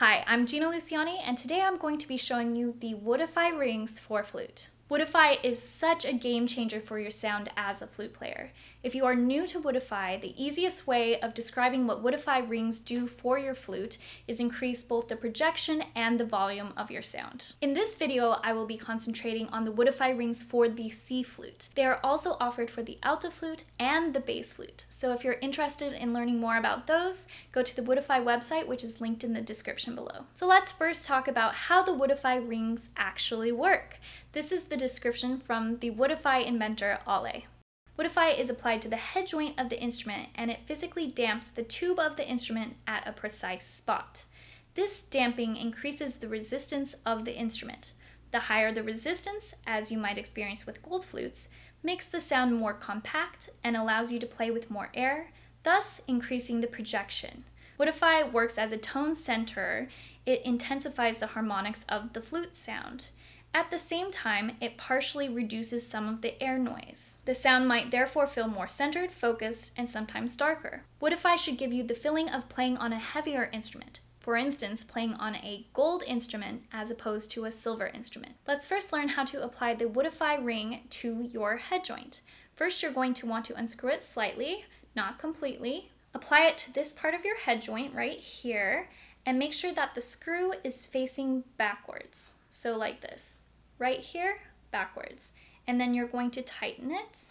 Hi, I'm Gina Luciani, and today I'm going to be showing you the Woodify rings for flute. Woodify is such a game changer for your sound as a flute player. If you are new to Woodify, the easiest way of describing what Woodify rings do for your flute is increase both the projection and the volume of your sound. In this video, I will be concentrating on the Woodify rings for the C flute. They are also offered for the alto flute and the bass flute. So if you're interested in learning more about those, go to the Woodify website, which is linked in the description below. So let's first talk about how the Woodify rings actually work. This is the description from the Woodify inventor, Ale. Woodify is applied to the head joint of the instrument, and it physically damps the tube of the instrument at a precise spot. This damping increases the resistance of the instrument. The higher the resistance, as you might experience with gold flutes, makes the sound more compact and allows you to play with more air, thus increasing the projection. Woodify works as a tone centerer. It intensifies the harmonics of the flute sound. At the same time, it partially reduces some of the air noise. The sound might therefore feel more centered, focused, and sometimes darker. Woodify should give you the feeling of playing on a heavier instrument. For instance, playing on a gold instrument as opposed to a silver instrument. Let's first learn how to apply the Woodify ring to your head joint. First, you're going to want to unscrew it slightly, not completely. Apply it to this part of your head joint right here, and make sure that the screw is facing backwards. So like this, right here, backwards. And then you're going to tighten it,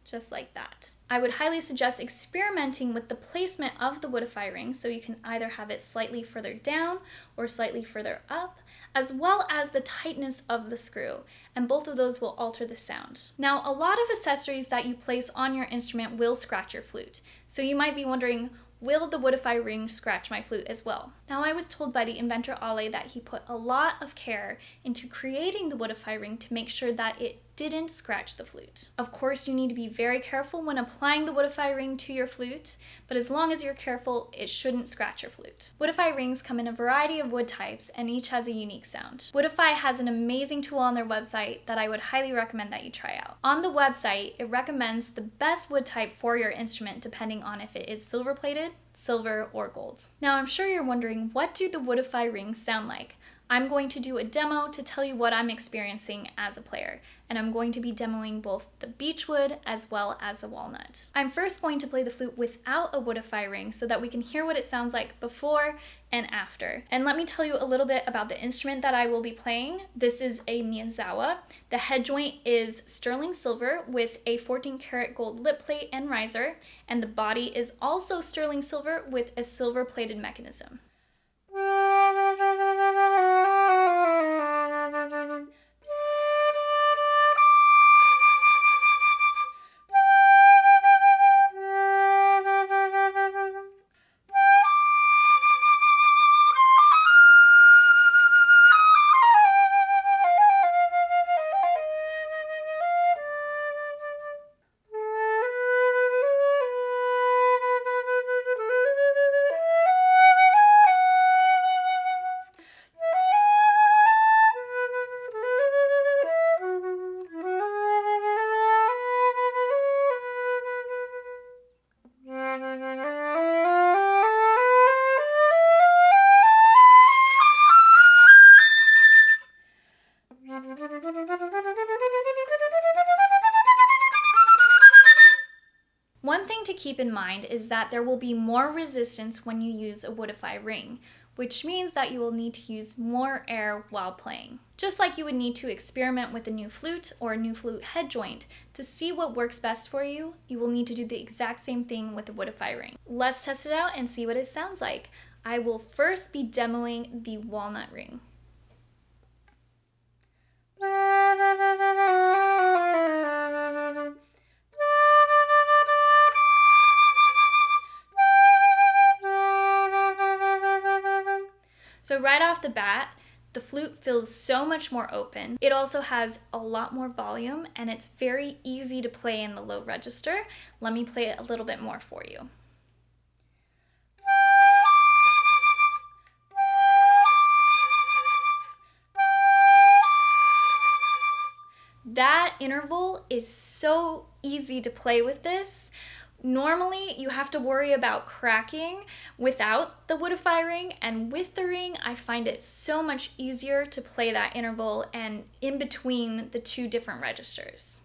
just like that. I would highly suggest experimenting with the placement of the Woodify ring, so you can either have it slightly further down or slightly further up, as well as the tightness of the screw, and both of those will alter the sound. Now, a lot of accessories that you place on your instrument will scratch your flute, so you might be wondering, will the Woodify ring scratch my flute as well? Now, I was told by the inventor Ale that he put a lot of care into creating the Woodify ring to make sure that it didn't scratch the flute. Of course, you need to be very careful when applying the Woodify ring to your flute, but as long as you're careful, it shouldn't scratch your flute. Woodify rings come in a variety of wood types, and each has a unique sound. Woodify has an amazing tool on their website that I would highly recommend that you try out. On the website, it recommends the best wood type for your instrument depending on if it is silver plated, silver, or gold. Now, I'm sure you're wondering, what do the Woodify rings sound like? I'm going to do a demo to tell you what I'm experiencing as a player, and I'm going to be demoing both the Beechwood as well as the Walnut. I'm first going to play the flute without a Woodify ring so that we can hear what it sounds like before and after. And let me tell you a little bit about the instrument that I will be playing. This is a Miyazawa. The head joint is sterling silver with a 14-karat gold lip plate and riser, and the body is also sterling silver with a silver-plated mechanism. One thing to keep in mind is that there will be more resistance when you use a Woodify ring, which means that you will need to use more air while playing. Just like you would need to experiment with a new flute or a new flute head joint to see what works best for you, you will need to do the exact same thing with the Woodify ring. Let's test it out and see what it sounds like. I will first be demoing the Walnut ring. So right off the bat, the flute feels so much more open. It also has a lot more volume, and it's very easy to play in the low register. Let me play it a little bit more for you. That interval is so easy to play with this. Normally, you have to worry about cracking without the Woodify ring, and with the ring, I find it so much easier to play that interval and in between the two different registers.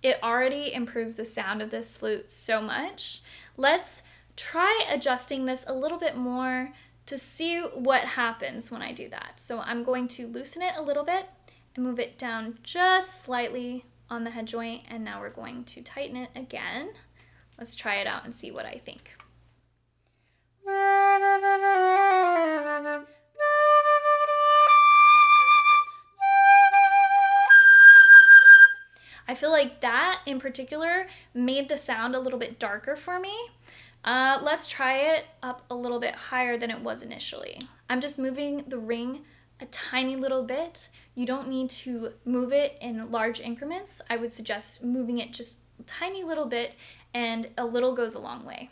It already improves the sound of this flute so much. Let's try adjusting this a little bit more to see what happens when I do that. So I'm going to loosen it a little bit and move it down just slightly on the head joint, and now we're going to tighten it again. Let's try it out and see what I think. I feel like that in particular made the sound a little bit darker for me. Let's try it up a little bit higher than it was initially. I'm just moving the ring a tiny little bit. You don't need to move it in large increments. I would suggest moving it just a tiny little bit, and a little goes a long way.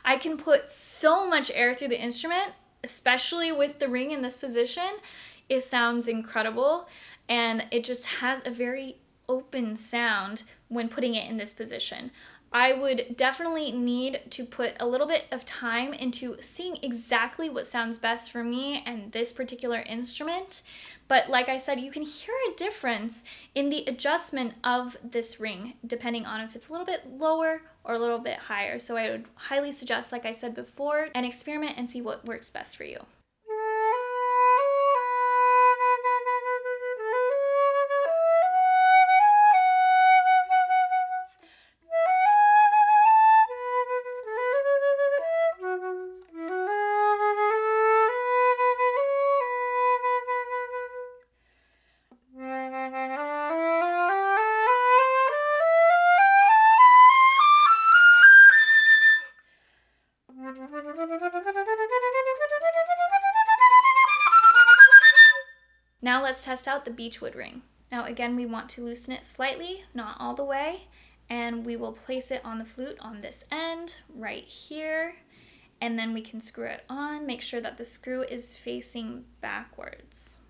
I can put so much air through the instrument, especially with the ring in this position. It sounds incredible, and it just has a very open sound when putting it in this position. I would definitely need to put a little bit of time into seeing exactly what sounds best for me and this particular instrument. But like I said, you can hear a difference in the adjustment of this ring depending on if it's a little bit lower or a little bit higher. So I would highly suggest, like I said before, and experiment and see what works best for you. Now let's test out the Beechwood ring. Now again, we want to loosen it slightly, not all the way, and we will place it on the flute on this end, right here, and then we can screw it on. Make sure that the screw is facing backwards,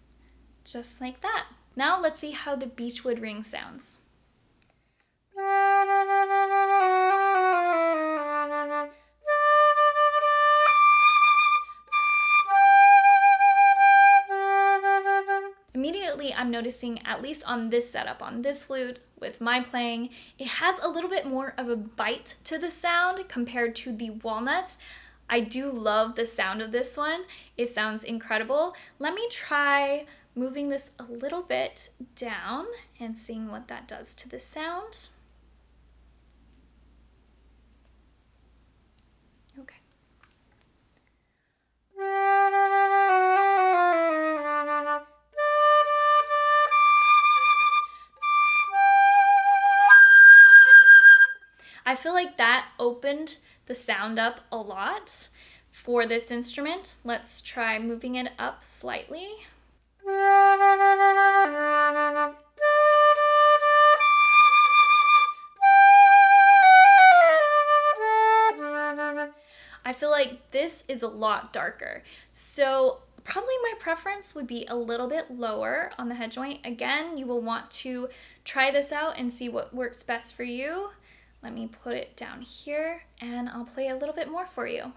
just like that. Now let's see how the Beechwood ring sounds. Immediately, I'm noticing, at least on this setup, on this flute, with my playing, it has a little bit more of a bite to the sound compared to the Walnut. I do love the sound of this one. It sounds incredible. Let me try moving this a little bit down and seeing what that does to the sound. Okay. I feel like that opened the sound up a lot for this instrument. Let's try moving it up slightly. I feel like this is a lot darker. So probably my preference would be a little bit lower on the head joint. Again, you will want to try this out and see what works best for you. Let me put it down here and I'll play a little bit more for you.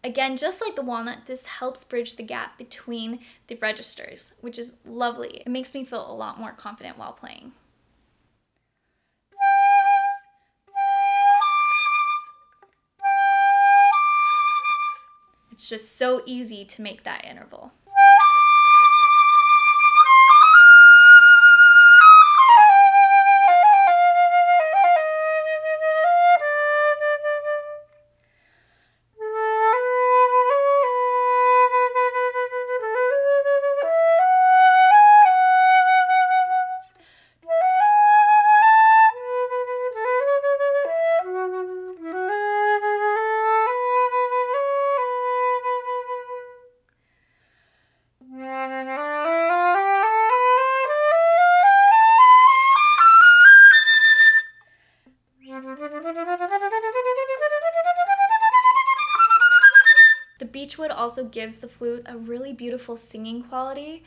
Again, just like the Walnut, this helps bridge the gap between the registers, which is lovely. It makes me feel a lot more confident while playing. It's just so easy to make that interval. also gives the flute a really beautiful singing quality.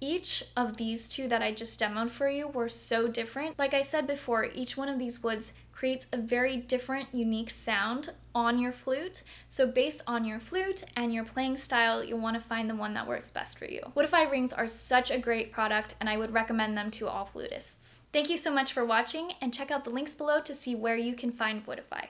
Each of these two that I just demoed for you were so different. Like I said before, each one of these woods creates a very different, unique sound on your flute. So based on your flute and your playing style, you'll want to find the one that works best for you. Woodify rings are such a great product, and I would recommend them to all flutists. Thank you so much for watching, and check out the links below to see where you can find Woodify.